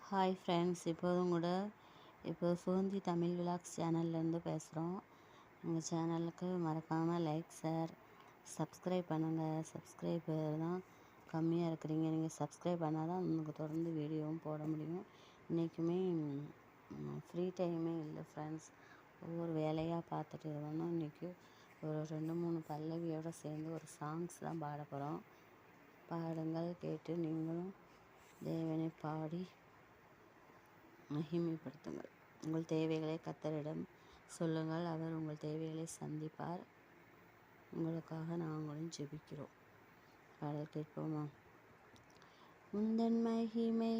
Hi friends, இப்போ Suganthi Tamil vlogs சேனல்லேருந்து பேசுகிறோம். எங்கள் சேனலுக்கு மறக்காமல் லைக், ஷேர், சப்ஸ்கிரைப் பண்ணுங்கள். சப்ஸ்கிரைபர் தான் கம்மியாக இருக்கிறீங்க. நீங்கள் சப்ஸ்கிரைப் பண்ணால் தான் உங்களுக்கு தொடர்ந்து வீடியோவும் போட முடியும். இன்றைக்குமே ஃப்ரீ டைமே இல்லை ஃப்ரெண்ட்ஸ். ஒவ்வொரு வேலையாக பார்த்துட்டு இருக்கணும். இன்றைக்கி ஒரு 2-3 பல்லவியோடு சேர்ந்து ஒரு சாங்ஸ் தான் பாட போகிறோம். பாடுங்கள், கேட்டு நீங்களும் தேவனை பாடி மகிமைப்படுத்துங்கள். உங்கள் தேவைகளை கர்த்தரிடம் சொல்லுங்கள். அவர் உங்கள் தேவைகளை சந்திப்பார். உங்களுக்காக நாங்களும் ஜெபிக்கிறோம். பாடல் கேட்போமா? உந்தன் மகிமை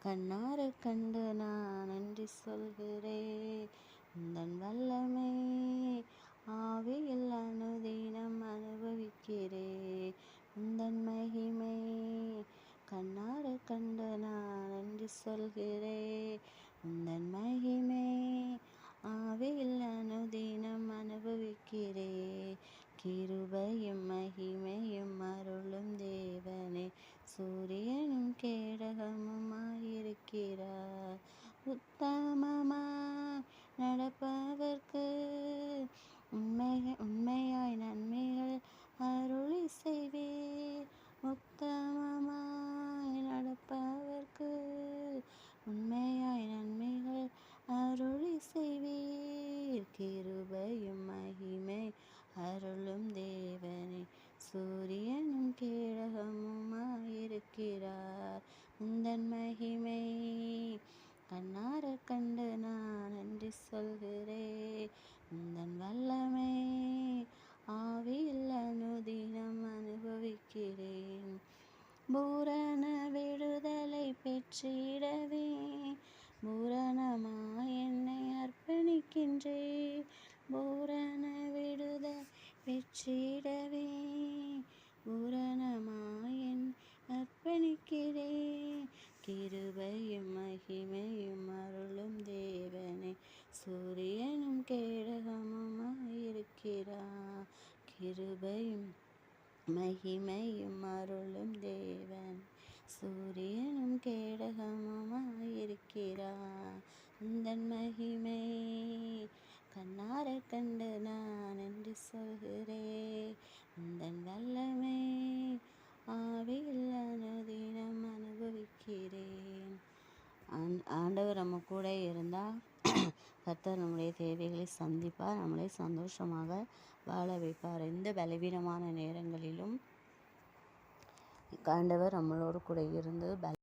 கண்ணார கண்டு நான் நன்றி சொல்கிறேன். உந்தன் வல்லமை ஆவியில் அனுதினம் அனுபவிக்கிறேன். உந்தன் மகிமை கண்ணார கண்டு நான் நன்றி சொல்கிறேன். உந்தன் மகிமை ஆவியில் அனுதினம் அனுபவிக்கிறேன். கிருபையும் மகிமையும் அருளும் தேவனே, சூரியனும் கேடகமுமாயிருக்கிறார். உத்தமமாய் நடப்பவர்க்கு உண்மையாய் நன்மைகள் அருளி செய்வீர். உத்தமமாய் நடப்பவர்க்கு உண்மையாய் நன்மைகள் அருளி செய்வீர். கிருபையும் மகிமை அருளும் தேவனே, சூரியனும் கேடகமுமாயிருக்கிறார். உந்தன் மகிமை கண்ணார கண்டு நான் நன்றி சொல்கிறேன். உந்தன் வல்லமை ஆவியில் அனுதினம் அனுபவிக்கிறேன். பூரண விடுதலை பெற்றிடவே பூரணமாய் என்னை அர்ப்பணிக்கின்றேன். பூரண விடுதலை பெற்றிடவே பூரணமாய் என்னை அர்ப்பணிக்கிறேன். கிருபையும் மகிமையும் அருளும் தேவனே, சூரியனும் கேடகமுமாயிருக்கிறார். கிருபையும் மகிமையும் அருளும் தேவன், சூரியனும் கேடகமுமாயிருக்கிறார். உந்தன் மகிமை கண்ணார கண்டு நான் நன்றி சொல்கிறேன். உந்தன் வல்லமை ஆவியில் அனுதினம் அனுபவிக்கிறேன். ஆண்டவர் நம்ம கூட இருந்தால் கர்த்தர் நம்முடைய தேவைகளை சந்திப்பார். நம்மளை சந்தோஷமாக வாழ வைப்பார். எந்த பலவீனமான நேரங்களிலும் ஆண்டவர் நம்மளோடு கூட இருந்து